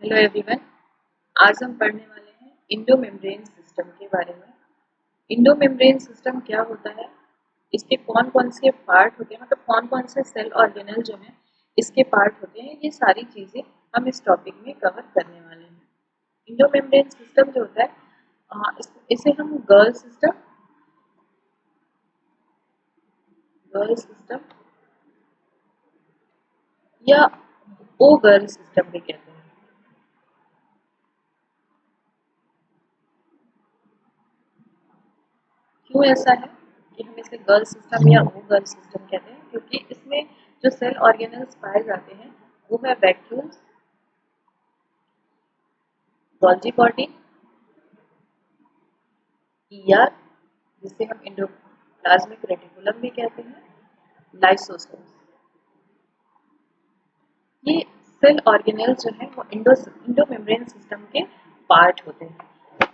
Hello everyone. आज हम पढ़ने वाले हैं इंडोमेम्ब्रेन सिस्टम के बारे में। इंडोमेम्ब्रेन सिस्टम क्या होता है, इसके कौन कौन से पार्ट होते हैं, मतलब कौन कौन से सेल ऑर्गेनल जो हैं इसके पार्ट होते हैं, ये सारी चीज़ें हम इस टॉपिक में कवर करने वाले हैं। इंडोमेम्ब्रेन सिस्टम जो होता है इसे हम गर्ल सिस्टम या ओ गर्ल सिस्टम भी कहते हैं। क्यों ऐसा है कि हम इसे गर्ल सिस्टम या ओ गर्ल सिस्टम कहते हैं, क्योंकि इसमें जो सेल ऑर्गेनल्स पाए जाते हैं वो है वैक्यूल्स, गोल्जी बॉडी, ईआर जिसे हम एंडोप्लाज्मिक रेटिकुलम भी कहते हैं, लाइसोसोम्स। ये सेल ऑर्गेनल्स जो है वो इंडोमेम्ब्रेन सिस्टम के पार्ट होते हैं,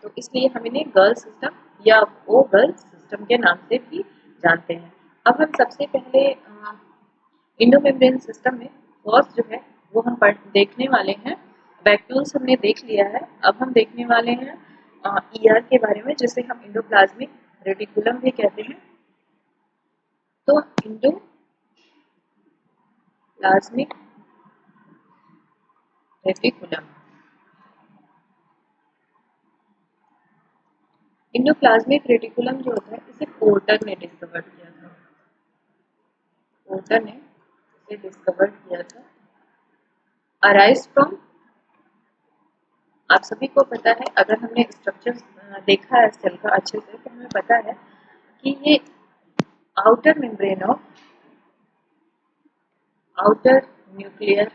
तो इसलिए हम इन्हें गर्ल सिस्टम या ओ गर्ल सिस्टम के नाम से भी जानते हैं। अब हम सबसे पहले इंडोमेम्ब्रेन सिस्टम में फर्स्ट जो है वो हम देखने वाले हैं। वैक्यूल्स हमने देख लिया है, अब हम देखने वाले हैं ईआर के बारे में, जिसे हम इंडोप्लाज्मिक रेटिकुलम भी कहते हैं। तो इंडोप्लाज्मिक रेटिकुलम, इंडोप्लाज्मिक रेटिकुलम जो होता है इसे पोर्टर ने डिस्कवर किया था। पोर्टर ने इसे डिस्कवर किया था। अराइज फ्रॉम, आप सभी को पता है, अगर हमने स्ट्रक्चर देखा है सेल का अच्छे से तो हमें पता है कि ये outer membrane of outer nuclear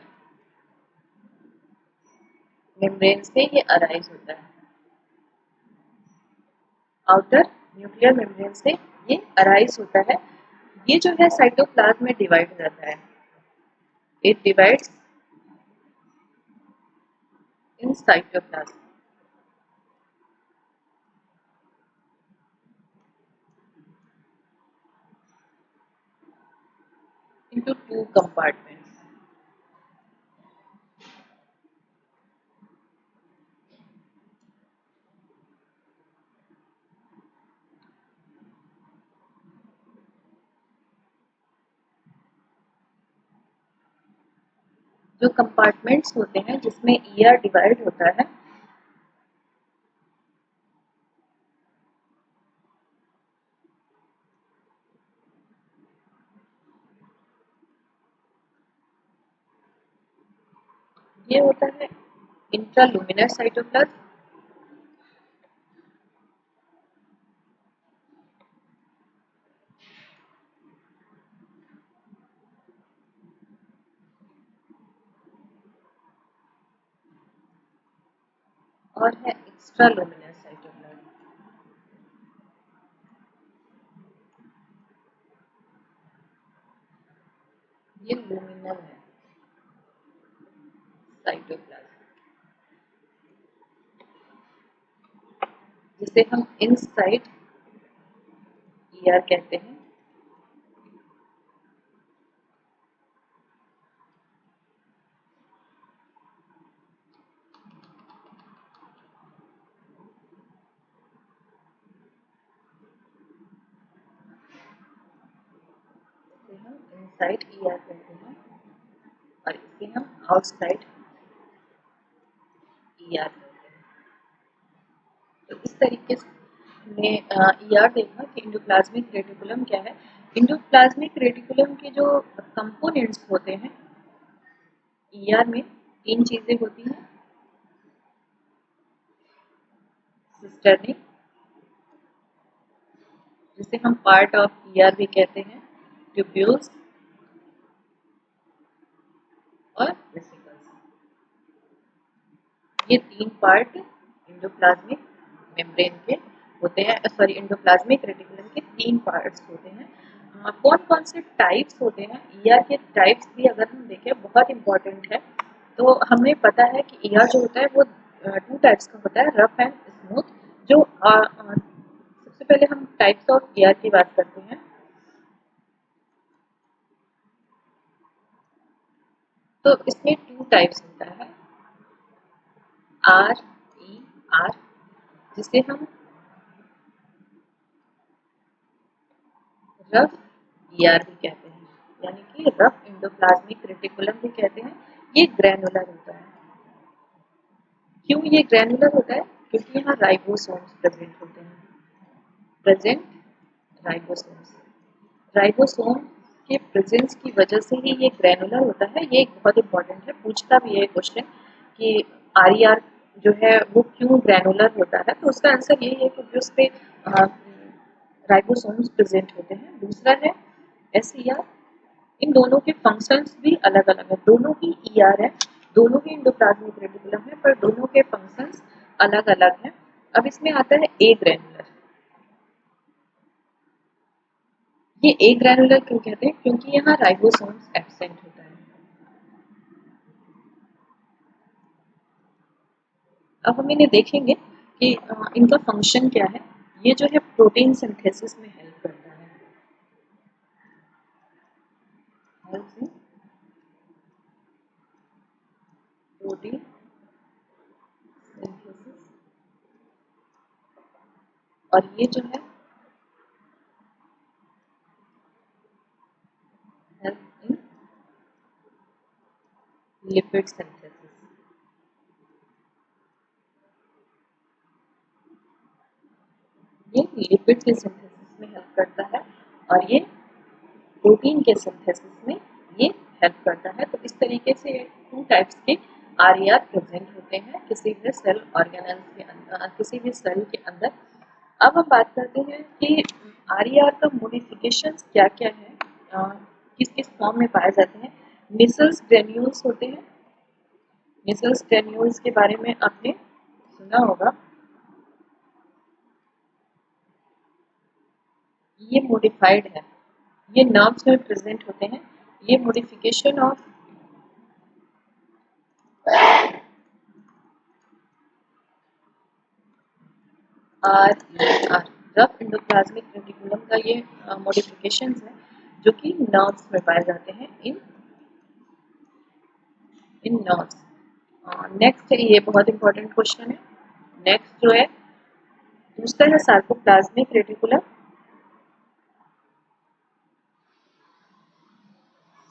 membrane से ये अराइज होता है। आउटर न्यूक्लियर मेम्ब्रेन से ये अराइज होता है। ये जो है साइटोप्लाज्म में डिवाइड हो जाता है। It divides in cytoplasm into two compartments. जो कंपार्टमेंट्स होते हैं जिसमें ईआर डिवाइड होता है, ये होता है इंट्रालुमिनर साइटोप्लाज्म, और है एक्स्ट्रालुमिनर साइटोप्लाज्म। ये लुमिनल है साइटोप्लाज्म, जिसे हम इनसाइड ईआर कहते हैं। इसे हम इनसाइड ईआर कहते हैं और इसे हम आउटसाइड ईआर कहते हैं। तो इस तरीके से हमने ईआर देखा कि इंडोप्लाज्मिक रेटिकुलम क्या है। इंडोप्लाज्मिक रेटिकुलम के जो कंपोनेंट्स होते हैं ईआर में, तीन चीजें होती हैं। सिस्टर्नी, जिसे हम पार्ट ऑफ ईआर भी कहते हैं, ट्यूब्यूल्स और वेसिकल्स। ये तीन पार्ट इंडोप्लाज्मिक मेम्ब्रेन के होते हैं, सॉरी इंडोप्लाज्मिक रेटिकुलम के तीन पार्ट्स होते हैं। कौन कौन से टाइप्स होते हैं ईआर के, टाइप्स भी अगर हम देखें बहुत इंपॉर्टेंट है। तो हमें पता है कि ईआर जो होता है वो टू टाइप्स का होता है, रफ एंड स्मूथ। जो सबसे पहले हम टाइप्स ऑफ ईआर की बात करते हैं। तो इसमें टू टाइप्स होता है, RER, जिसे हम रफ ER भी कहते हैं, यानी कि रफ एंडोप्लाज्मिक रेटिकुलम भी कहते हैं। ये ग्रैनुलर होता है। क्यों ये ग्रैनुलर होता है? क्योंकि यहाँ राइबोसोम्स प्रेजेंट होते हैं। प्रेजेंट राइबोसोम्स, राइबोसोम के प्रेजेंस की वजह से ही ये ग्रैनुलर होता है। ये एक बहुत इंपॉर्टेंट है, पूछता भी है क्वेश्चन कि RER जो है वो क्यों ग्रैनुलर होता है, तो उसका आंसर यही है क्योंकि उस पे राइबोसोम्स प्रेजेंट होते हैं। दूसरा है SER, इन दोनों के फंक्शंस भी अलग अलग है। दोनों ही ER है, दोनों ही एंडोप्लाज्मिक रेटिकुलम है, पर दोनों के फंक्शंस अलग अलग हैं। अब इसमें आता है ए ग्रैनुलर। ये ए ग्रैनुलर क्यों कहते हैं? क्योंकि यहाँ राइबोसोम्स एब्सेंट होता है। अब हम इन्हें देखेंगे कि इनका फंक्शन क्या है। ये जो है प्रोटीन सिंथेसिस में हेल्प करता है। प्रोटीन सिंथेसिस, और ये जो है हेल्प इन लिपिड सिंथेसिस। ये लिपिड के सिंथेसिस में हेल्प करता है और ये प्रोटीन के सिंथेसिस में ये हेल्प करता है। तो इस तरीके से 2 टाइप्स के RER प्रेजेंट होते हैं किसी भी सेल ऑर्गेनेल्स के अंदर, किसी भी सेल के अंदर। अब हम बात करते हैं कि RER का मॉडिफिकेशंस क्या-क्या है, किस-किस फॉर्म में पाए जाते हैं। मिसल्स ग्रेन्यूल्स होते हैं। मिसल्स ग्रेन्यूल्स के बारे में आपने सुना होगा। ये मॉडिफाइड है, ये नर्व्स में प्रेजेंट होते हैं। ये modification of RER, rough endoplasmic reticulum का ये मॉडिफिकेशंस है जो कि नर्व्स में पाए जाते हैं इन नर्व्स। नेक्स्ट है, ये बहुत इंपॉर्टेंट क्वेश्चन है। नेक्स्ट जो है दूसरा है सार्कोप्लाज्मिक रेटिकुलम।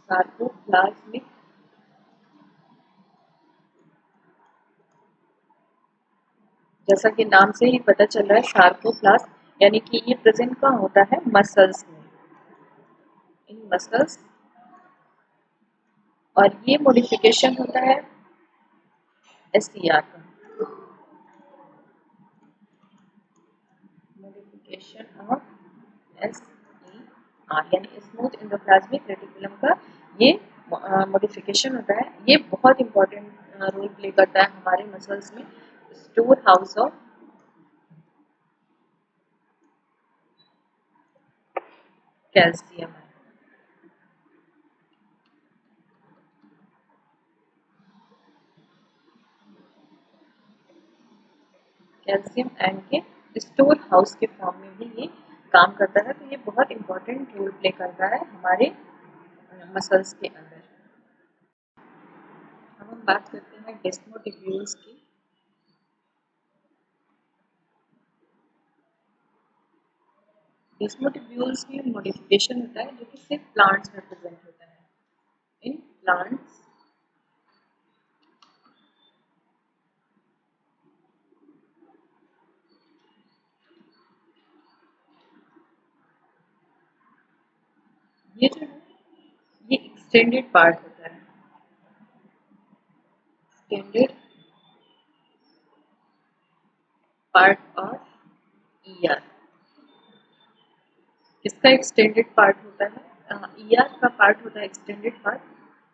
सार्कोप्लाज्मिक, जैसा कि नाम से ही पता चल रहा है सार्कोप्लास्ट, यानी कि ये प्रेजेंट कहाँ होता है? मसल्स में, इन मसल्स। और ये मॉडिफिकेशन होता है SER का, मॉडिफिकेशन ऑफ SER यानी स्मूथ एंडोप्लाज्मिक रेटिकुलम का ये मॉडिफिकेशन होता है। ये बहुत इंपॉर्टेंट रोल प्ले करता है हमारे मसल्स में। स्टोर हाउस ऑफ कैल्शियम है। कैल्शियम आयन के स्टोर हाउस के फॉर्म में भी ये काम करता है। तो ये बहुत इंपॉर्टेंट रोल प्ले करता है हमारे मसल्स के अंदर। अब हम बात करते हैं डेस्मोटिब्यूल्स की। डेस्मोटिब्यूल्स में मॉडिफिकेशन होता है जो कि सिर्फ प्लांट्स में प्रेजेंट होता है। इन प्लांट्स ये जो है ये एक्सटेंडेड पार्ट होता है। Extended part of ER। किसका एक्सटेंडेड पार्ट होता है? ER का पार्ट होता है एक्सटेंडेड पार्ट।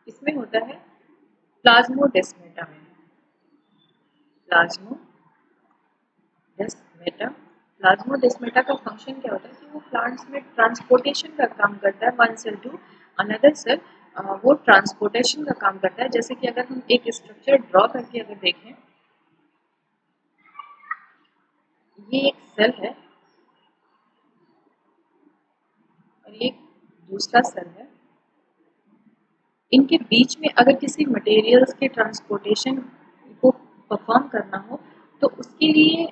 इसमें होता है प्लाज्मोडेस्मेटा में, प्लाज्मोडेस्मेटा। प्लाज्मोडेस्मेटा का फंक्शन क्या होता है कि वो प्लांट्स में ट्रांसपोर्टेशन का काम करता है, one cell to another cell. वो ट्रांसपोर्टेशन का काम करता है। जैसे कि अगर हम एक स्ट्रक्चर ड्रॉ करके अगर देखें, ये एक सेल है और ये दूसरा सेल है। इनके बीच में अगर किसी मटेरियल्स के ट्रांसपोर्टेशन को परफॉर्म करना हो तो उसके लिए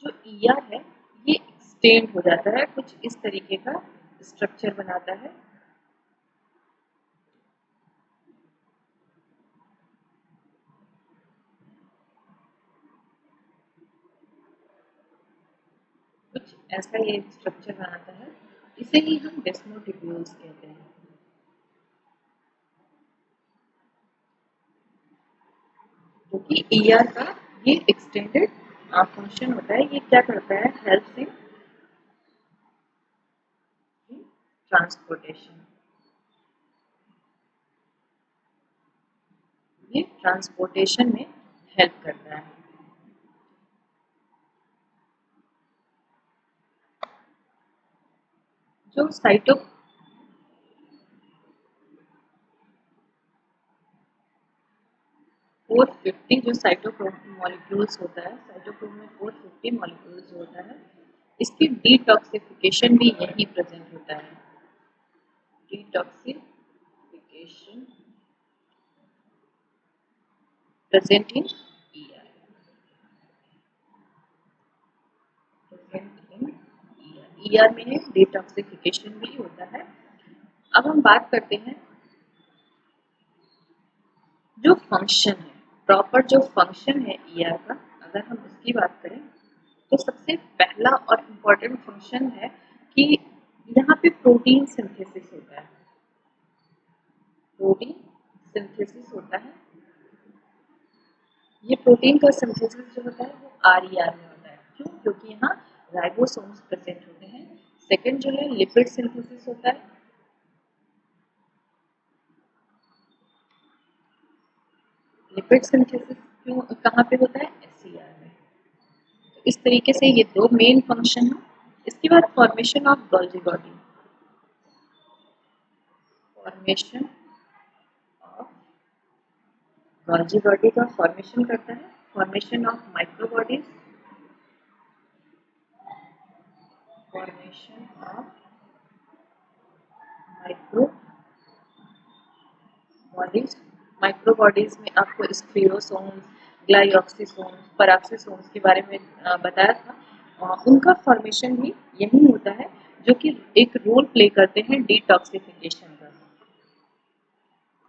जो ईआर है ये एक्सटेंड हो जाता है, कुछ इस तरीके का स्ट्रक्चर बनाता है। कुछ ऐसा ये स्ट्रक्चर बनाता है, इसे ही हम डेस्मोटिब्यूल्स कहते हैं। जो कि ईआर का ये एक्सटेंडेड फंक्शन होता है। ये क्या करता है, हेल्प्स इन ट्रांसपोर्टेशन। ये ट्रांसपोर्टेशन में हेल्प करता है। जो 450 जो साइटोक्रोम मॉलिक्यूल्स होता है, साइटोक्रोम में 450 मॉलिक्यूल्स होता है, इसकी डिटॉक्सिफिकेशन भी यही प्रेजेंट होता है। Detoxification present in ER, present in ER में डिटॉक्सिफिकेशन भी होता है। अब हम बात करते हैं जो फंक्शन है, प्रॉपर जो फंक्शन है ईआर का, अगर हम उसकी बात करें तो सबसे पहला और इम्पोर्टेंट फंक्शन है कि यहाँ पे प्रोटीन सिंथेसिस होता है। प्रोटीन सिंथेसिस होता है। ये प्रोटीन का सिंथेसिस जो होता है वो आरईआर में होता है। क्यों? क्योंकि यहाँ राइबोसोम्स प्रेजेंट होते हैं। सेकंड जो है लिपिड सिंथेसिस होता है। लिपिड सिंथेसिस क्यों कहाँ पे होता है? एसईआर में। तो इस तरीके से ये दो मेन फंक्शन है। इसके बाद formation of Golgi body, formation of Golgi body का फॉर्मेशन करता है। Formation of micro bodies, formation of micro bodies. Micro bodies में आपको स्क्लियोसोम्स, ग्लाइऑक्सिसोम्स, पराक्सिसोम्स के बारे में बताया था। उनका फॉर्मेशन भी यही होता है, जो कि एक रोल प्ले करते हैं डिटॉक्सिफिकेशन का।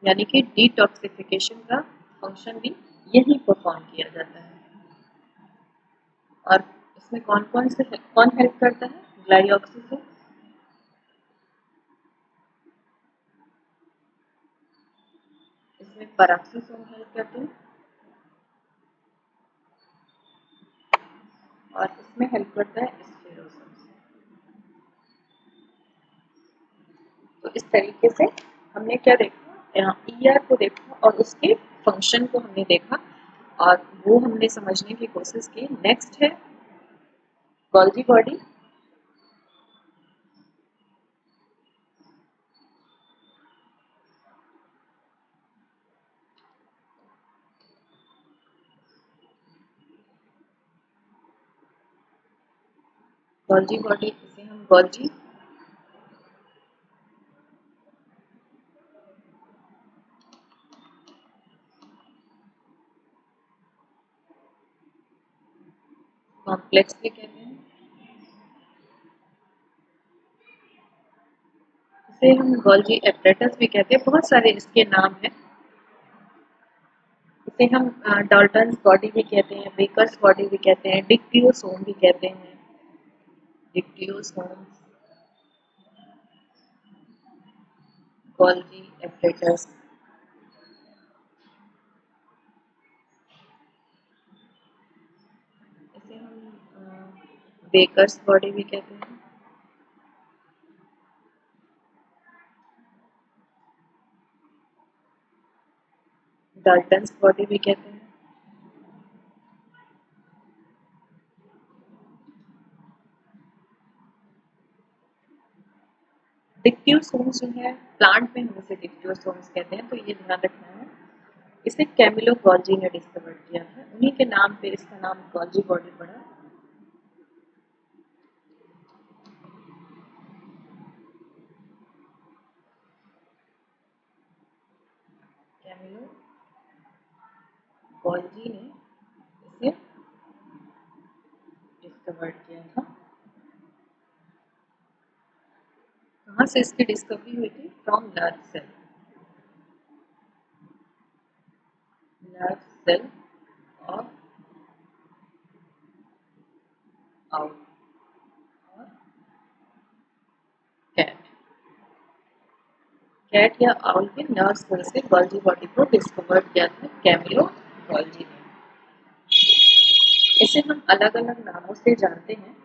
यानी कि डिटॉक्सिफिकेशन का फंक्शन भी यही परफॉर्म किया जाता है। और इसमें कौन हेल्प करता है? ग्लाइऑक्सिसोम, इसमें पराक्सिसोम हेल्प करते हैं, और इसमें हेल्प करता है स्क्लेरोसोम। तो इस तरीके से हमने क्या देखा, ईआर को देखा और उसके फंक्शन को हमने देखा, और वो हमने समझने की कोशिश की। नेक्स्ट है गोल्जी बॉडी। गोल्जी बॉडी, इसे हम गोल्जी कॉम्प्लेक्स भी कहते हैं। इसे हम गोल्जी एपरेटस भी कहते हैं। बहुत सारे इसके नाम हैं। इसे हम डाल्टन्स बॉडी भी कहते हैं, बेकर्स बॉडी भी कहते हैं, डिक्टियोसोम भी कहते हैं। डिक्टियोसोम, गोल्जी एपरेटस, इसे हम बेकर्स बॉडी भी कहते हैं, डाल्टन्स बॉडी भी कहते हैं। डिक्टियोसोम्स जो है प्लांट में हम इसे डिक्टियोसोम्स कहते हैं, तो ये ध्यान रखना है। इसे कैमिलो गॉल्जी ने डिस्कवर किया था, उन्हीं के नाम पे इसका नाम गॉल्जी बॉडी पड़ा। कैमिलो गॉल्जी ने इसे डिस्कवर किया था। कहाँ से इसकी डिस्कवरी हुई थी? From nerve cell. Nerve cell of owl और कैट। कैट या आउल के नर्व सेल से गॉल्जी बॉडी को डिस्कवर किया था कैमिलो गॉल्जी ने। इसे हम अलग अलग नामों से जानते हैं।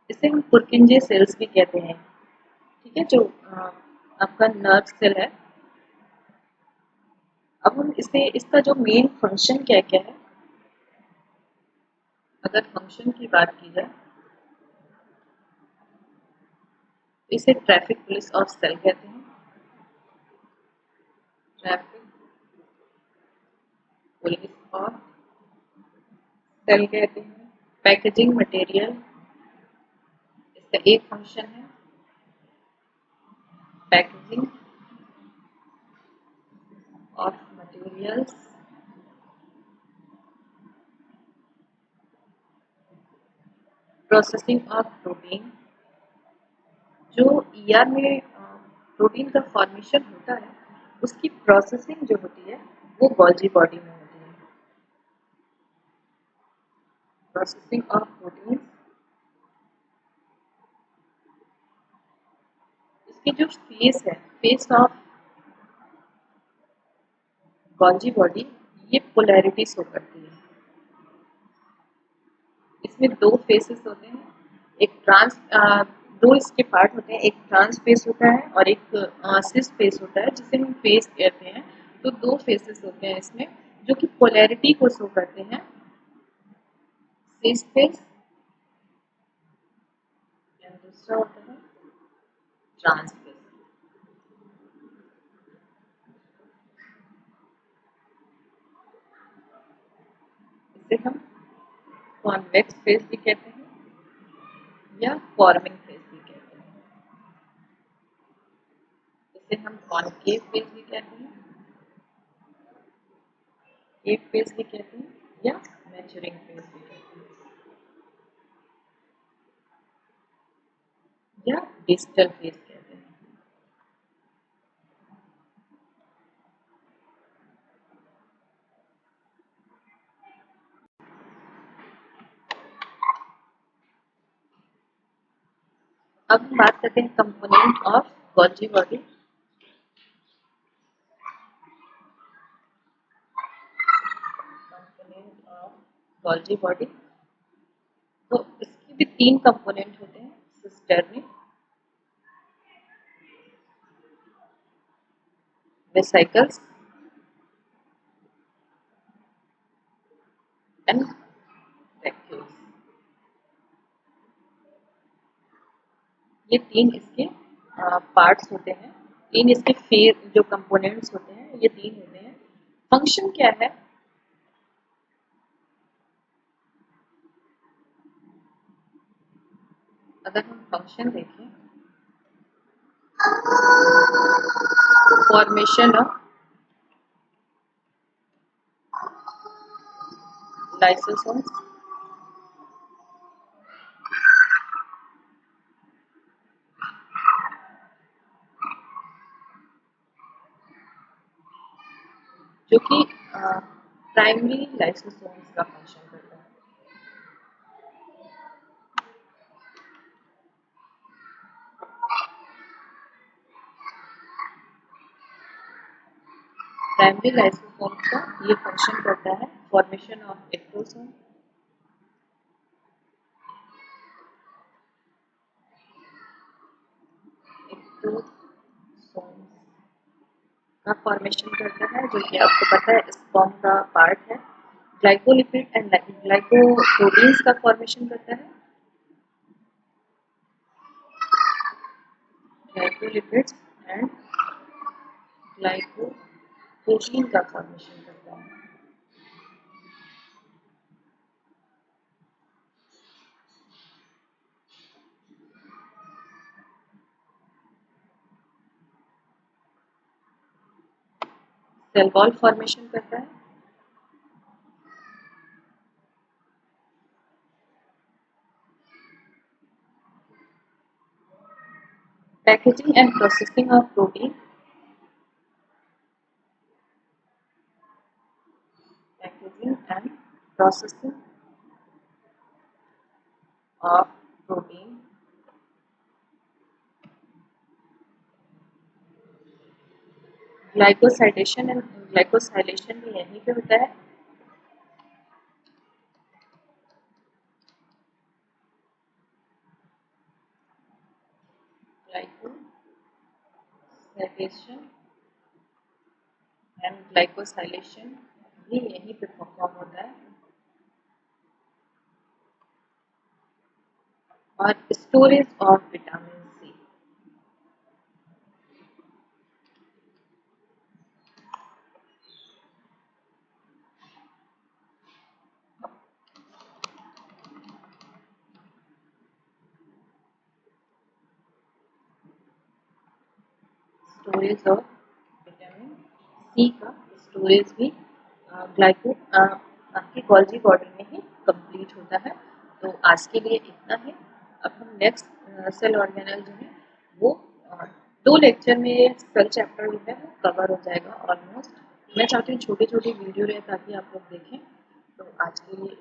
इसे हम पुर्किंजे सेल्स भी कहते हैं। ठीक है, जो आपका नर्व सेल है। अब हम इसे इसका जो मेन फंक्शन क्या क्या है, अगर फंक्शन की बात की जाए, इसे ट्रैफिक पुलिस ऑफ सेल कहते हैं। ट्रैफिक पुलिस ऑफ सेल कहते हैं। पैकेजिंग मटेरियल इसका एक फंक्शन है। Packaging of materials. Processing of protein. जो ईआर में प्रोटीन का फॉर्मेशन होता है, उसकी प्रोसेसिंग जो होती है वो गॉल्जी बॉडी में होती है। Processing of protein. इसकी जो फेस है, फेस ऑफ गॉल्जी बॉडी, ये पोलैरिटी शो करती है। इसमें दो फेसेस होते हैं। एक दो इसके पार्ट होते हैं, एक ट्रांस फेस होता है और एक सिस फेस होता है, जिसे हम फेस कहते हैं। तो दो फेसेस होते हैं इसमें, जो कि पोलैरिटी को शो करते हैं। सिस फेस और दूसरा होता है ट्रांस फेस। इसे हम कॉन्वेक्स फेस भी कहते हैं या फॉर्मिंग फेस भी कहते हैं। इसे हम कॉनकेव फेस भी कहते हैं, केव फेस भी कहते हैं या मैच्योरिंग फेस भी कहते हैं या डिजिटल फेस कहते हैं। अब हम बात करते हैं component of Golgi body. Component of Golgi body, तो इसके भी तीन कंपोनेंट होते हैं, सिस्टर्नी, वेसिकल्स एंड वैक्यूल्स। ये तीन इसके पार्ट्स होते हैं। तीन इसके फेर जो कंपोनेंट्स होते हैं, ये तीन होते हैं। फंक्शन क्या है? अगर हम फंक्शन देखें, फॉर्मेशन ऑफ लाइसोसोम्स, जो कि प्राइमरी लाइसोसोम्स का फंक्शन करता है। प्राइमरी लाइसोसोम्स का ये फंक्शन करता है फॉर्मेशन ऑफ एक्टोसोम, एक्टोसोम्स का फॉर्मेशन करता है, जो कि आपको पता है स्पर्म का पार्ट है। ग्लाइकोलिपिड एंड ग्लाइकोप्रोटीन्स का फॉर्मेशन करता है। ग्लाइकोलिपिड्स एंड ग्लाइकोप्रोटीन का फॉर्मेशन करता है। सेल वॉल फॉर्मेशन करता है, packaging and processing of protein, packaging and processing of protein, glycosidation and glycosylation भी यहीं पे होता है, ग्लाइकोसाइलेशन एंड ग्लाइकोसाइलेशन भी यहीं पे परफॉर्म होता है, और storage of vitamin C, storage of vitamin C का स्टोरेज भी ग्लाइको आपकी गोल्जी बॉडी में ही कंप्लीट होता है। तो आज के लिए इतना ही। अब हम नेक्स्ट सेल ऑर्गेनेल जो है वो 2 लेक्चर में सेल चैप्टर जो है वो कवर हो जाएगा ऑलमोस्ट। मैं चाहती हूँ छोटी छोटी वीडियो रहे ताकि आप लोग देखें। तो आज के लिए